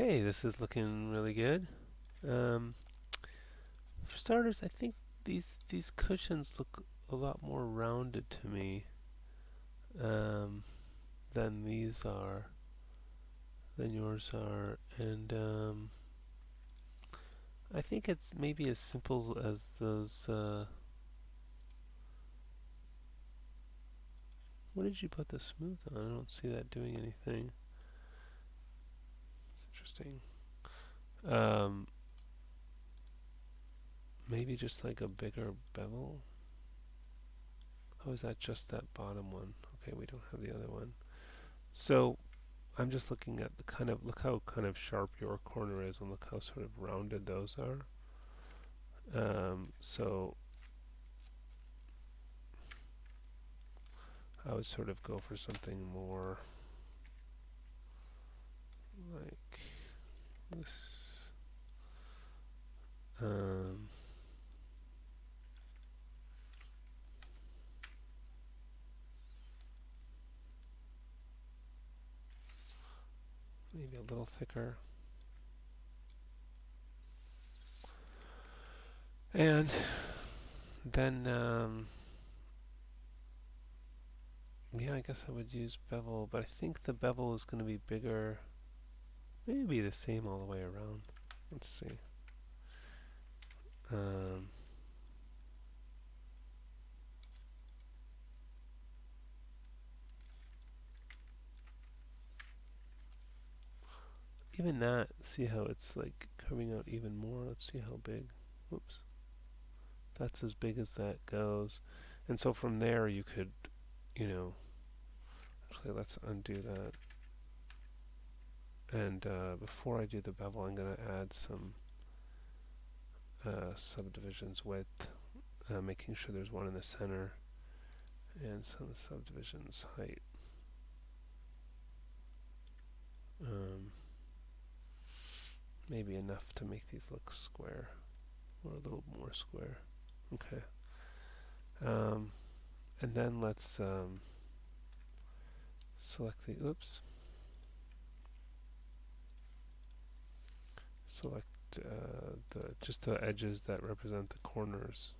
Okay, this is looking really good. Um, for starters, I think these cushions look a lot more rounded to me um, than these are, than yours are, and I think it's maybe as simple as those. What did you put the smooth on? I don't see that doing anything. Interesting. Um, maybe just like a bigger bevel. Oh, is that just that bottom one? Okay, we don't have the other one. So I'm just looking at the kind of, look how kind of sharp your corner is and look how sort of rounded those are. So I would sort of go for something more like this. Um, Maybe a little thicker. And then, yeah, I guess I would use bevel, but I think the bevel is going to be bigger. Maybe the same all the way around. Let's see. Um, Even that, see how it's like coming out even more? Let's see how big. Whoops. That's as big as that goes. And so from there you could, you know, actually let's undo that. And before I do the bevel, I'm going to add some subdivisions width, making sure there's one in the center, and some subdivisions height. Um, Maybe enough to make these look square, or a little more square. Okay. Um, and then let's select the, oops, select the just the edges that represent the corners.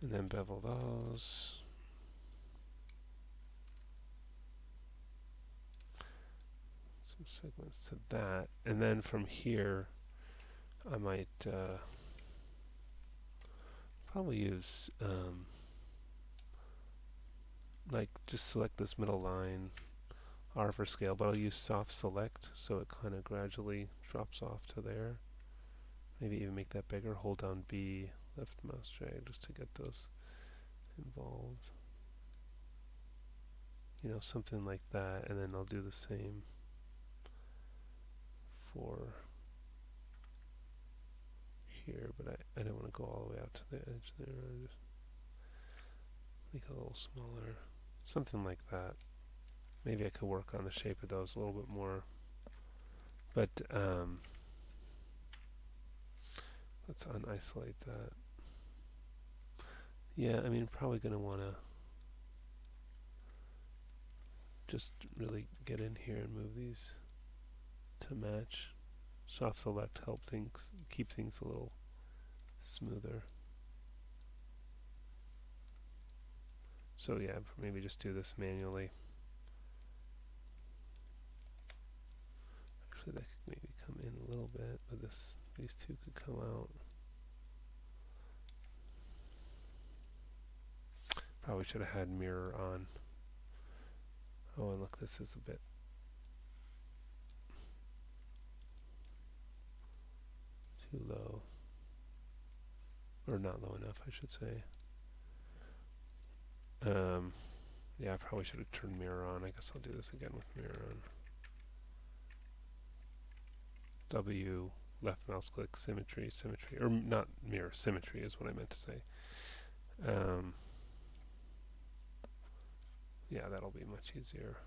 And then bevel those. Some segments to that. And then from here, I might probably use, like, just select this middle line, R for scale, but I'll use soft select so it kind of gradually drops off to there. Maybe even make that bigger. Hold down B, left mouse drag just to get those involved. You know, something like that, and then I'll do the same for here, but I don't want to go all the way out to the edge there. I just make it a little smaller. Something like that. Maybe I could work on the shape of those a little bit more. But let's unisolate that. Yeah, I mean, probably going to want to just really get in here and move these to match. Soft select help things, keep things a little smoother. So yeah, maybe just do this manually. Actually, that could maybe come in a little bit, but these two could come out. Probably should have had mirror on. Oh, and look, this is a bit too low. Or not low enough, I should say. Yeah, I probably should have turned mirror on. I guess I'll do this again with mirror on. W, left mouse click, symmetry, symmetry. Or not mirror, symmetry is what I meant to say. Yeah, that'll be much easier.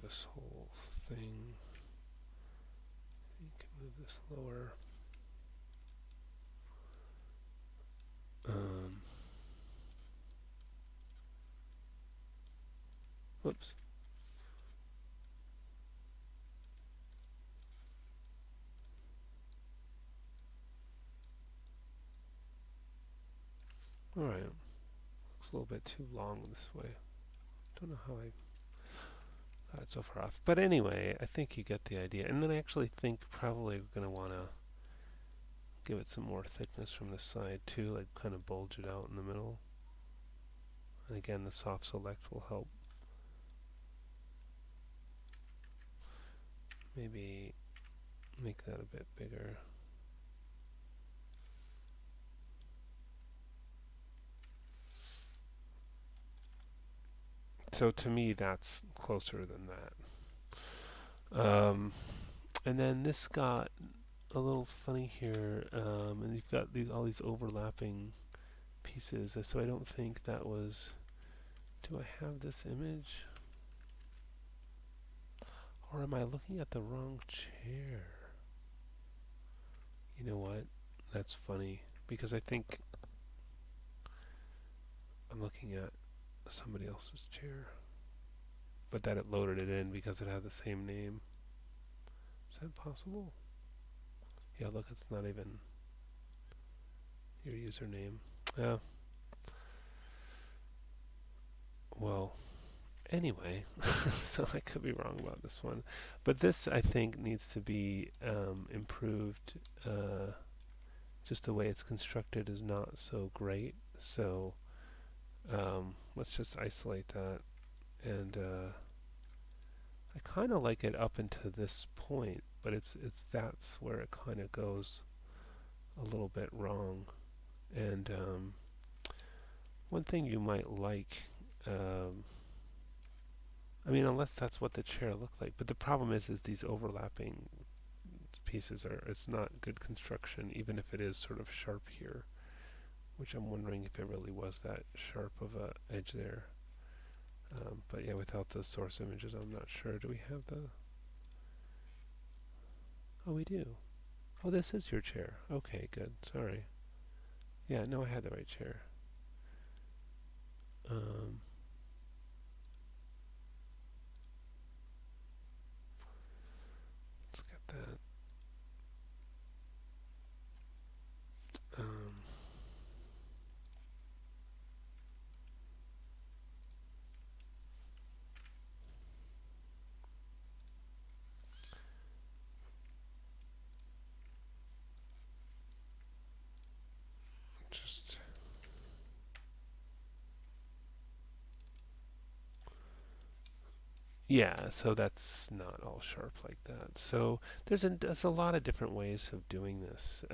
this whole thing. You can move this lower. Um, whoops. Alright, looks a little bit too long this way. Don't know how I got it so far off. But anyway, I think you get the idea. And then I actually think probably we're going to want to give it some more thickness from the side too, like kind of bulge it out in the middle. And again, the soft select will help. Maybe make that a bit bigger. So to me, that's closer than that. And then this got a little funny here, and you've got all these overlapping pieces. So I don't think that was. Do I have this image, or am I looking at the wrong chair? You know what? That's funny because I think I'm looking at somebody else's chair, but that it loaded it in because it had the same name. Is that possible? Yeah, look, it's not even your username. Yeah. Well, anyway, so I could be wrong about this one, but this I think needs to be improved. Just the way it's constructed is not so great. So let's just isolate that, and I kind of like it up into this point, but it's that's where it kind of goes a little bit wrong. And one thing you might like, um, I mean, unless that's what the chair looked like, but the problem is these overlapping pieces are, it's not good construction, even if it is sort of sharp here, which I'm wondering if it really was that sharp of a edge there. But yeah, without the source images, I'm not sure. Do we have the? Oh, we do. Oh, this is your chair. Okay, good. Sorry. Yeah, no, I had the right chair. Um, let's get that. Um, just yeah. So that's not all sharp like that. So there's a lot of different ways of doing this.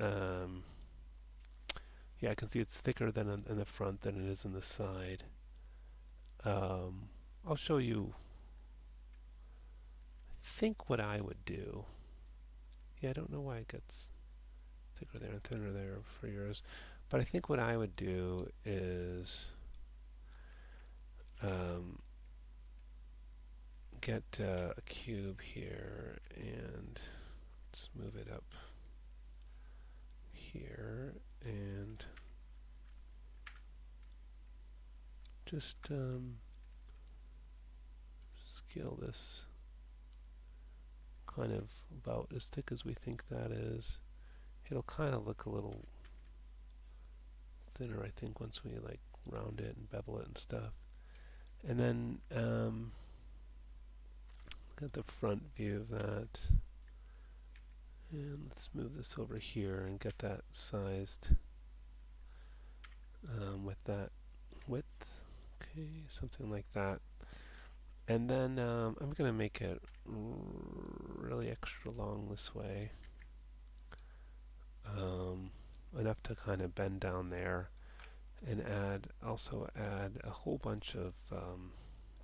Yeah, I can see it's thicker than in the front than it is in the side. Um, I'll show you. I think what I would do. Yeah, I don't know why it gets thicker there and thinner there for yours, but I think what I would do is um, get a cube here and let's move it up here and just scale this kind of about as thick as we think that is. It'll kind of look a little thinner, I think, once we like round it and bevel it and stuff. And then look at the front view of that. And let's move this over here and get that sized with that width. Okay, something like that. And then I'm going to make it really extra long this way. Enough to kind of bend down there and also add a whole bunch of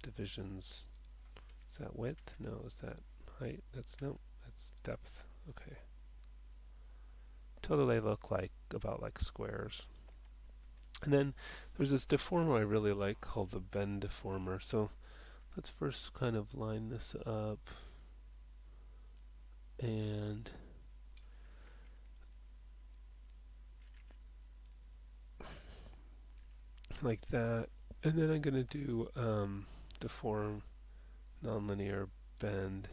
divisions. Is that width? No, is that height? No, that's depth. Okay. Till they look like about like squares. And then there's this deformer I really like called the bend deformer. So let's first kind of line this up and like that. And then I'm going to do deform nonlinear bend,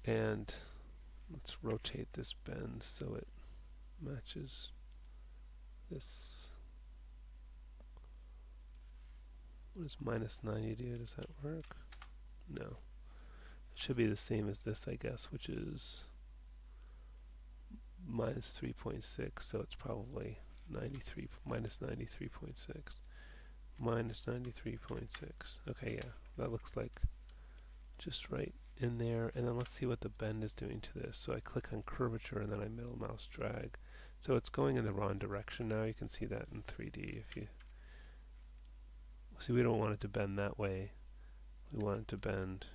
and let's rotate this bend so it matches this. What does minus 90 do? Does that work? No. It should be the same as this, I guess, which is minus 3.6, so it's probably 93, minus 93.6. Minus 93.6. Okay, yeah, that looks like just right in there. And then let's see what the bend is doing to this. So I click on curvature and then I middle mouse drag. So it's going in the wrong direction now. You can see that in 3D. If you see, we don't want it to bend that way. We want it to bend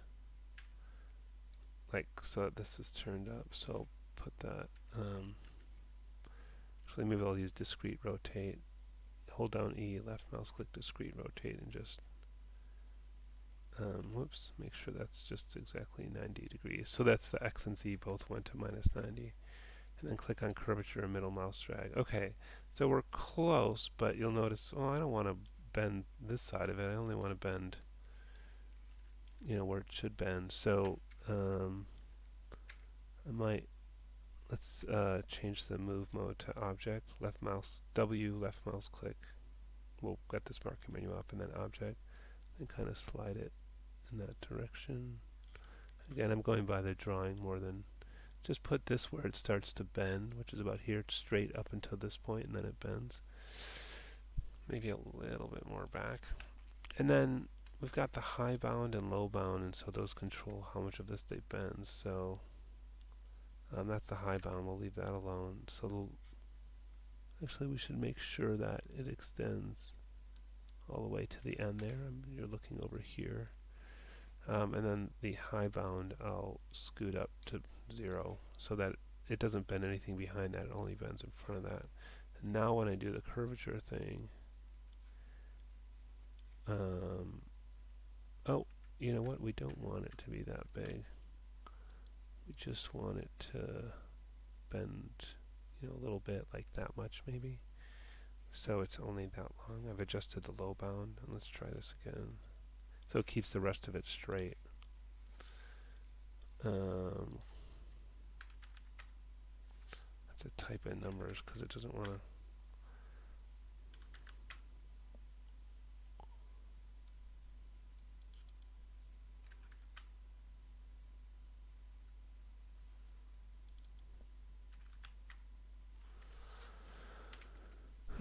like so that this is turned up. So I'll put that. Actually, maybe I'll use discrete rotate. Hold down E, left mouse click discrete rotate, and just whoops, make sure that's just exactly 90 degrees. So that's the X and Z both went to minus 90. And then click on curvature and middle mouse drag. Okay, so we're close, but you'll notice, oh, I don't want to bend this side of it. I only want to bend, where it should bend. So I might, let's change the move mode to object, left mouse, W, left mouse click. We'll get this marking menu up and then object, and kind of slide it in that direction. Again, I'm going by the drawing more than just put this where it starts to bend, which is about here, straight up until this point, and then it bends. Maybe a little bit more back. And then we've got the high bound and low bound, and so those control how much of this they bend. So that's the high bound. We'll leave that alone. So actually, we should make sure that it extends all the way to the end there. You're looking over here. And then the high bound, I'll scoot up to 0 so that it doesn't bend anything behind that. It only bends in front of that. And now when I do the curvature thing, oh, you know what? We don't want it to be that big. We just want it to bend, a little bit, like that much maybe. So it's only that long. I've adjusted the low bound, and let's try this again. So it keeps the rest of it straight. I have to type in numbers because it doesn't want to.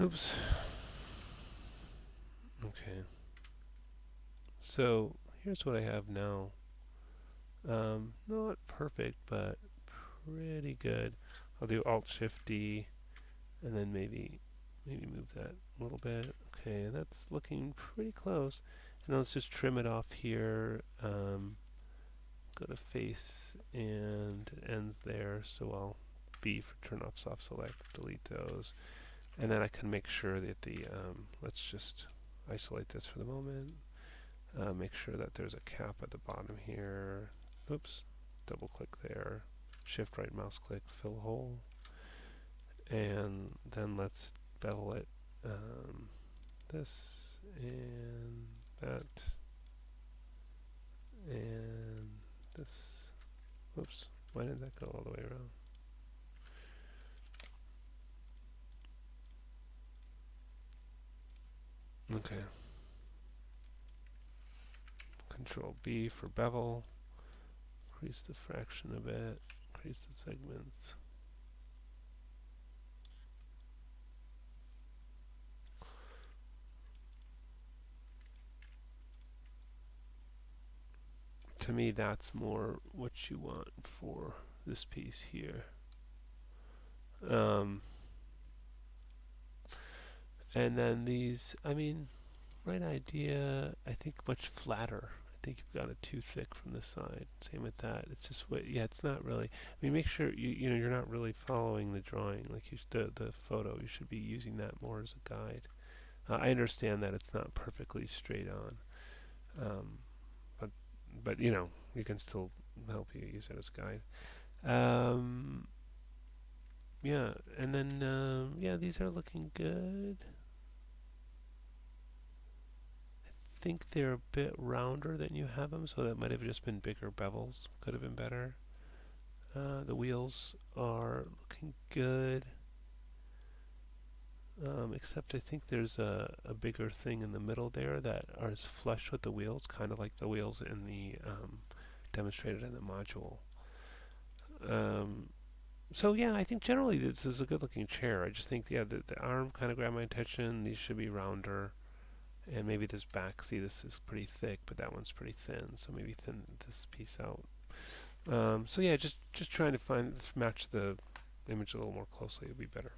Oops. Okay. So here's what I have now. Not perfect, but pretty good. I'll do Alt Shift D, and then maybe move that a little bit. Okay, that's looking pretty close. And let's just trim it off here. Go to face, and it ends there. So I'll B for turn off soft select, delete those. And then I can make sure that the, let's just isolate this for the moment. Make sure that there's a cap at the bottom here. Oops, double click there. Shift right mouse click, fill hole. And then let's bevel it. This and that. And this. Whoops, why did that go all the way around? Okay. Control B for bevel. Increase the fraction a bit. Increase the segments. To me, that's more what you want for this piece here. And then these, right idea, I think much flatter. I think you've got it too thick from the side. Same with that. It's just it's not really. Make sure you're not really following the drawing, like the photo. You should be using that more as a guide. I understand that it's not perfectly straight on, but you can still help you use it as a guide. Um, yeah, and then yeah, these are looking good. I think they're a bit rounder than you have them, so that might have just been bigger bevels. Could have been better. The wheels are looking good. Except I think there's a bigger thing in the middle there that is flush with the wheels, kind of like the wheels in the demonstrated in the module. Um, so yeah, I think generally this is a good looking chair. I just think yeah, the arm kind of grabbed my attention. These should be rounder, and maybe this back. See, this is pretty thick, but that one's pretty thin. So maybe thin this piece out. So yeah, just trying to match the image a little more closely would be better.